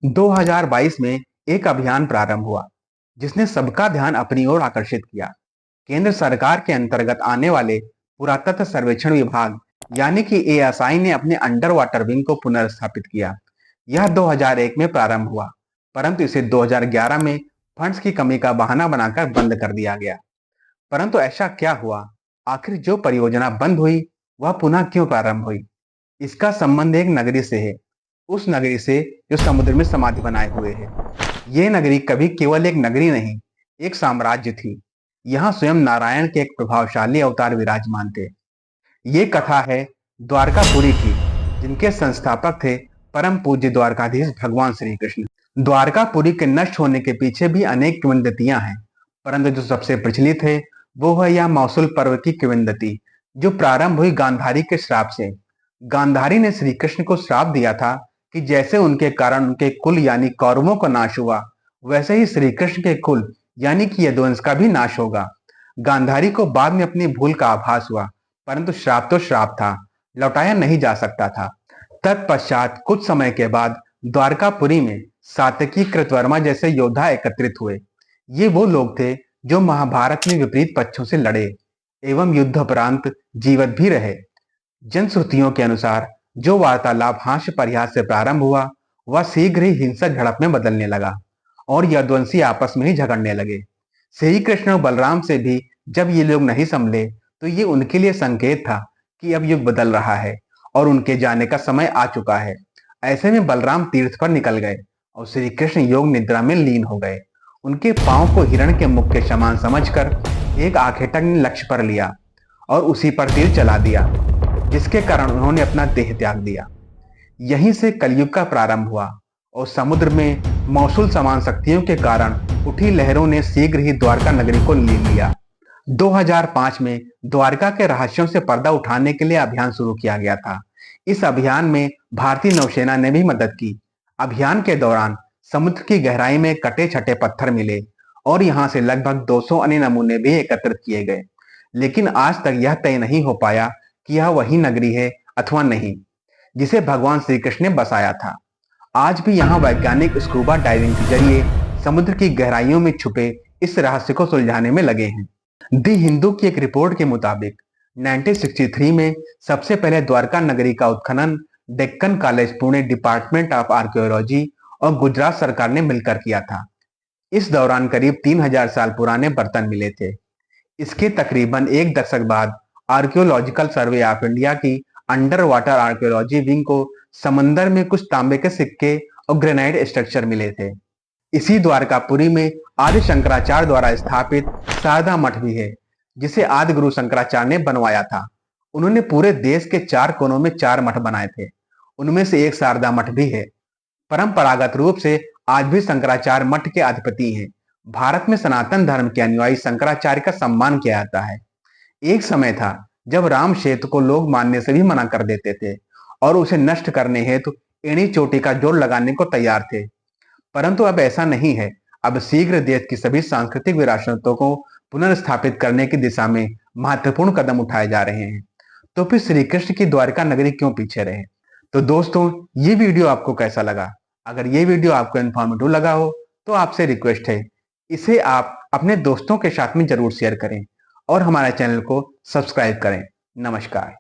2022 में एक अभियान प्रारंभ हुआ जिसने सबका ध्यान अपनी ओर आकर्षित किया। केंद्र सरकार के अंतर्गत आने वाले पुरातत्व सर्वेक्षण विभाग यानी कि एएसआई ने अपने अंडर वाटर विंग को पुनर्स्थापित किया। यह 2001 में प्रारंभ हुआ, परंतु इसे 2011 में फंड्स की कमी का बहाना बनाकर बंद कर दिया गया। परंतु ऐसा क्या हुआ? आखिर जो परियोजना बंद हुई वह पुनः क्यों प्रारंभ हुई? इसका संबंध एक नगरी से है, उस नगरी से जो समुद्र में समाधि बनाए हुए है। ये नगरी कभी केवल एक नगरी नहीं, एक साम्राज्य थी। यहाँ स्वयं नारायण के एक प्रभावशाली अवतार विराजमान थे। ये कथा है द्वारकापुरी की, जिनके संस्थापक थे परम पूज्य द्वारकाधीश भगवान श्री कृष्ण। द्वारकापुरी के नष्ट होने के पीछे भी अनेक किंवदंतियां हैं, परंतु जो सबसे प्रचलित है वो है यह मौसूल पर्व की किंवदंती, जो प्रारंभ हुई गांधारी के श्राप से। गांधारी ने श्री कृष्ण को श्राप दिया था कि जैसे उनके कारण उनके कुल यानी कौरवों का नाश हुआ, वैसे ही श्री कृष्ण के कुल यानी कि यदुवंश का भी नाश होगा। गांधारी को बाद में अपनी भूल का आभास हुआ, परंतु श्राप तो श्राप था, लौटाया नहीं जा सकता था। तत्पश्चात कुछ समय के बाद द्वारकापुरी में सातकी कृतवर्मा जैसे योद्धा एकत्रित हुए। ये वो लोग थे जो महाभारत में विपरीत पक्षों से लड़े एवं युद्धोपरांत जीवित भी रहे। जनश्रुतियों के अनुसार जो वार्तालाप हास्य परिहास से प्रारंभ हुआ, वह शीघ्र ही हिंसक झड़प में बदलने लगा और यदुवंशी आपस में ही झगड़ने लगे। श्री कृष्ण और बलराम से भी जब ये लोग नहीं संभले, तो ये उनके लिए संकेत था कि अब युग बदल रहा है और उनके जाने का समय आ चुका है। ऐसे में बलराम तीर्थ पर निकल गए और श्री कृष्ण योग निद्रा में लीन हो गए। उनके पांव को हिरण के मुख के समान समझकर एक आखेटक ने लक्ष्य पर लिया और उसी पर तीर चला दिया, जिसके कारण उन्होंने अपना देह त्याग दिया। यहीं से कलयुग का प्रारंभ हुआ और समुद्र में मौसूल समान शक्तियों के कारण उठी लहरों ने शीघ्र ही द्वारका नगरी को ले लिया। 2005 में द्वारका के रहस्यों से पर्दा उठाने के लिए अभियान शुरू किया गया था। इस अभियान में भारतीय नौसेना ने भी मदद की। अभियान के दौरान समुद्र की गहराई में कटे छटे पत्थर मिले और यहाँ से लगभग 200 अन्य नमूने भी एकत्रित किए गए, लेकिन आज तक यह तय नहीं हो पाया कि यह वही नगरी है अथवा नहीं जिसे भगवान श्री कृष्ण ने बसाया था। आज भी यहाँ वैज्ञानिक स्कूबा डाइविंग के जरिए समुद्र की गहराइयों में छुपे इस रहस्य को सुलझाने में लगे हैं। दी हिंदू की एक रिपोर्ट के मुताबिक 1963 में सबसे पहले द्वारका नगरी का उत्खनन Deccan college Pune department of archaeology और गुजरात सरकार ने मिलकर किया था। इस दौरान करीब 3000 साल पुराने बर्तन मिले थे। इसके तकरीबन एक दशक बाद आर्कियोलॉजिकल सर्वे ऑफ इंडिया की अंडर वाटर आर्कियोलॉजी विंग को समंदर में कुछ तांबे के सिक्के और ग्रेनाइट स्ट्रक्चर मिले थे। इसी द्वारकापुरी में आदि शंकराचार्य द्वारा स्थापित शारदा मठ भी है, जिसे आदि गुरु शंकराचार्य ने बनवाया था। उन्होंने पूरे देश के 4 कोनों में 4 मठ बनाए थे, उनमें से एक शारदा मठ भी है। परंपरागत रूप से आज भी शंकराचार्य मठ के अधिपति हैं। भारत में सनातन धर्म के अनुयायी शंकराचार्य का सम्मान किया जाता है। एक समय था जब राम सेतु को लोग मानने से भी मना कर देते थे और उसे नष्ट करने हेतु एड़ी चोटी का जोड़ लगाने को तैयार थे, परंतु अब ऐसा नहीं है। अब शीघ्र देश की सभी सांस्कृतिक विरासतों को पुनर्स्थापित करने की दिशा में महत्वपूर्ण कदम उठाए जा रहे हैं। तो फिर श्री कृष्ण की द्वारका नगरी क्यों पीछे रहे? तो दोस्तों, ये वीडियो आपको कैसा लगा? अगर ये वीडियो आपको इन्फॉर्मेटिव लगा हो तो आपसे रिक्वेस्ट है, इसे आप अपने दोस्तों के साथ में जरूर शेयर करें और हमारे चैनल को सब्सक्राइब करें। नमस्कार।